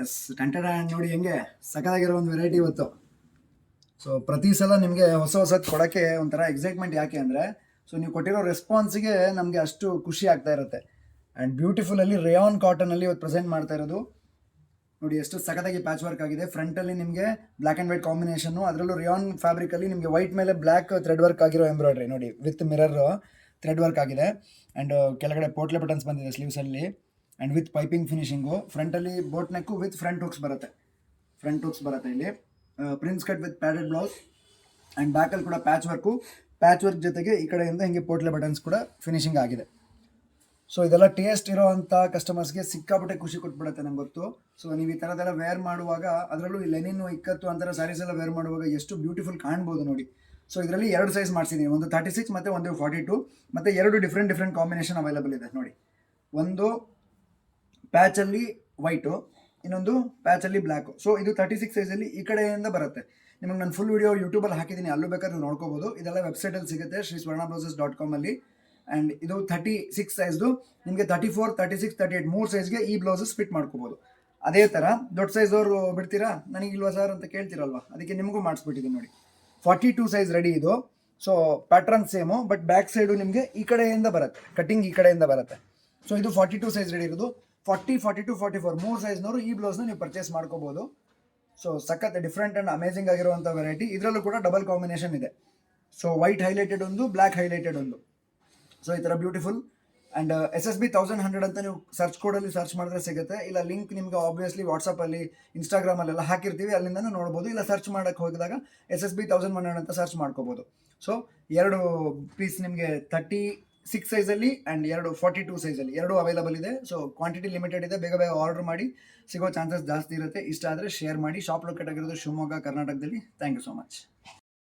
S ಟೆಂಟೆಡ್ and ನೋಡಿ ಹೆಂಗೆ ಸಖತ್ತಾಗಿರೋ ಒಂದು ವೆರೈಟಿ ಇವತ್ತು. ಸೊ ಪ್ರತಿ ಸಲ ನಿಮಗೆ ಹೊಸ ಹೊಸದು ಕೊಡೋಕ್ಕೆ ಒಂಥರ ಎಕ್ಸೈಟ್ಮೆಂಟ್. ಯಾಕೆ ಅಂದರೆ ಸೊ ನೀವು ಕೊಟ್ಟಿರೋ ರೆಸ್ಪಾನ್ಸಿಗೆ ನಮಗೆ ಅಷ್ಟು ಖುಷಿ ಆಗ್ತಾ ಇರುತ್ತೆ. ಆ್ಯಂಡ್ ಬ್ಯೂಟಿಫುಲ್ಲಲ್ಲಿ ರೇಯಾನ್ ಕಾಟನಲ್ಲಿ ಇವತ್ತು ಪ್ರೆಸೆಂಟ್ ಮಾಡ್ತಾ ಇರೋದು. ನೋಡಿ ಎಷ್ಟು ಸಖತ್ತಾಗಿ ಪ್ಯಾಚ್ ವರ್ಕ್ ಆಗಿದೆ. ಫ್ರಂಟಲ್ಲಿ ನಿಮಗೆ ಬ್ಲ್ಯಾಕ್ ಆ್ಯಂಡ್ ವೈಟ್ ಕಾಂಬಿನೇಷನ್ನು, ಅದರಲ್ಲೂ ರೇಯಾನ್ ಫ್ಯಾಬ್ರಿಕಲ್ಲಿ ನಿಮಗೆ ವೈಟ್ ಮೇಲೆ ಬ್ಲ್ಯಾಕ್ ಥ್ರೆಡ್ ವರ್ಕ್ ಆಗಿರೋ ಎಂಬ್ರಾಯ್ಡ್ರಿ ನೋಡಿ, ವಿತ್ ಮಿರರ್ ಥ್ರೆಡ್ ವರ್ಕ್ ಆಗಿದೆ. ಆ್ಯಂಡ್ ಕೆಳಗಡೆ ಪೋಟ್ಲೆ ಬಟನ್ಸ್ ಬಂದಿದೆ ಸ್ಲೀವ್ಸಲ್ಲಿ, ಆ್ಯಂಡ್ ವಿತ್ ಪೈಪಿಂಗ್ ಫಿನಿಶಿಂಗು. ಫ್ರಂಟಲ್ಲಿ boat neck with front hooks ಬರುತ್ತೆ. ಇಲ್ಲಿ prince cut with padded blouse. And ಬ್ಯಾಕಲ್ಲಿ ಕೂಡ ಪ್ಯಾಚ್ ವರ್ಕ್ ಜೊತೆಗೆ ಈ ಕಡೆಯಿಂದ ಹಿಂಗೆ ಪೋಟ್ಲೆ ಬಟನ್ಸ್ ಕೂಡ ಫಿನಿಶಿಂಗ್ ಆಗಿದೆ. ಸೊ ಇದೆಲ್ಲ ಟೇಸ್ಟ್ ಇರೋ ಅಂಥ ಕಸ್ಟಮರ್ಸ್ಗೆ ಸಿಕ್ಕಾಪಟ್ಟೆ ಖುಷಿ ಕೊಟ್ಬಿಡುತ್ತೆ, ನಂಗೆ ಗೊತ್ತು. ಸೊ ನೀವು ಈ ಥರದೆಲ್ಲ ವೇರ್ ಮಾಡುವಾಗ, ಅದರಲ್ಲೂ ಈ ಲೆನಿನ್ನು ಇಕ್ಕತ್ತು ಅಂತರ ಸ್ಯಾರೀಸ್ ಎಲ್ಲ ವೇರ್ ಮಾಡುವಾಗ ಎಷ್ಟು ಬ್ಯೂಟಿಫುಲ್ ಕಾಣ್ಬೋದು ನೋಡಿ. ಸೊ ಇದರಲ್ಲಿ 2 ಸೈಜ್ ಮಾಡಿಸಿದ್ದೀನಿ, ಒಂದು 36 ಮತ್ತು ಒಂದು 42, ಮತ್ತು 2 ಡಿಫ್ರೆಂಟ್ ಕಾಂಬಿನೇಷನ್ ಅವೈಲಬಲ್ ಇದೆ ನೋಡಿ. ಒಂದು ಪ್ಯಾಚಲ್ಲಿ ವೈಟು, ಇನ್ನೊಂದು ಪ್ಯಾಚಲ್ಲಿ ಬ್ಲ್ಯಾಕು. ಸೊ ಇದು 36 ಸೈಜಲ್ಲಿ ಈ ಕಡೆಯಿಂದ ಬರುತ್ತೆ. ನಿಮಗೆ ನಾನು ಫುಲ್ ವಿಡಿಯೋ ಯೂಟ್ಯೂಬಲ್ಲಿ ಹಾಕಿದ್ದೀನಿ, ಅಲ್ಲೂ ಬೇಕಾದ್ರೆ ನೀವು ನೋಡ್ಕೋಬೋದು. ಇದೆಲ್ಲ ವೆಬ್ಸೈಟಲ್ಲಿ ಸಿಗುತ್ತೆ, sriswarnablauses.com. ಆ್ಯಂಡ್ ಇದು 36 ಸೈಜ್ದು. ನಿಮಗೆ 34, 36, 38 3 ಸೈಜ್ಗೆ ಈ ಬ್ಲೌಸಸ್ ಫಿಟ್ ಮಾಡ್ಕೋಬೋದು. ಅದೇ ಥರ ದೊಡ್ಡ ಸೈಜವ್ರು ಬಿಡ್ತೀರಾ ನನಗಿಲ್ವಾ ಸರ್ ಅಂತ ಕೇಳ್ತಿರಲ್ವ, ಅದಕ್ಕೆ ನಿಮಗೂ ಮಾಡಿಸ್ಬಿಟ್ಟಿದ್ದೀನಿ ನೋಡಿ. 42 ಸೈಜ್ ರೆಡಿ ಇದು. So pattern same, but back side ನಿಮಗೆ ಈ ಕಡೆಯಿಂದ ಬರುತ್ತೆ, ಕಟಿಂಗ್ ಈ ಕಡೆಯಿಂದ ಬರುತ್ತೆ. ಸೊ ಇದು 42 ಸೈಜ್ ರೆಡಿ ಇರೋದು. 40, 42, 44 3 ಸೈಜ್ನವರು ಈ ಬ್ಲೌಸ್ನ ನೀವು ಪರ್ಚೇಸ್ ಮಾಡ್ಕೋಬೋದು. ಸೊ ಸಖತ್ ಡಿಫ್ರೆಂಟ್ ಆ್ಯಂಡ್ ಅಮೇಜಿಂಗ್ ಆಗಿರುವಂಥ ವೆರೈಟಿ. ಇದರಲ್ಲೂ ಕೂಡ ಡಬಲ್ ಕಾಂಬಿನೇಷನ್ ಇದೆ. ಸೊ ವೈಟ್ ಹೈಲೈಟೆಡ್ ಒಂದು, ಬ್ಲ್ಯಾಕ್ ಹೈಲೈಟೆಡ್ ಒಂದು. ಸೊ ಈ ಥರ ಬ್ಯೂಟಿಫುಲ್. ಆ್ಯಂಡ್ SSB 1100 ಅಂತ ನೀವು ಸರ್ಚ್ ಕೋಡಲ್ಲಿ ಸರ್ಚ್ ಮಾಡಿದ್ರೆ ಸಿಗುತ್ತೆ. ಇಲ್ಲ ಲಿಂಕ್ ನಿಮಗೆ ಆಬ್ವಿಯಸ್ಲಿ ವಾಟ್ಸಪ್ಪಲ್ಲಿ, ಇನ್ಸ್ಟಾಗ್ರಾಮಲ್ಲೆಲ್ಲ ಹಾಕಿರ್ತೀವಿ, ಅಲ್ಲಿಂದನೂ ನೋಡ್ಬೋದು. ಇಲ್ಲ ಸರ್ಚ್ ಮಾಡೋಕ್ಕೆ ಹೋಗಿದಾಗ SSB 1100 ಅಂತ ಸರ್ಚ್ ಮಾಡ್ಕೋಬೋದು. ಸೊ 2 ಪೀಸ್ ನಿಮಗೆ 36 ಸೈಜಲ್ಲಿ ಆ್ಯಂಡ್ 2 42 ಸೈಜಲ್ಲಿ 2 ಅವೈಲಬಲ್ ಇದೆ. ಸೊ ಕ್ವಾಂಟಿಟಿ ಲಿಮಿಟೆಡ್ ಇದೆ, ಬೇಗ ಆರ್ಡರ್ ಮಾಡಿ, ಸಿಗೋ ಚಾನ್ಸಸ್ ಜಾಸ್ತಿ ಇರುತ್ತೆ. ಇಷ್ಟ ಆದರೆ ಶೇರ್ ಮಾಡಿ. ಶಾಪ್ ಲೊಕೇಟ್ ಆಗಿರೋದು ಶಿವಮೊಗ್ಗ, ಕರ್ನಾಟಕದಲ್ಲಿ. Thank you so much.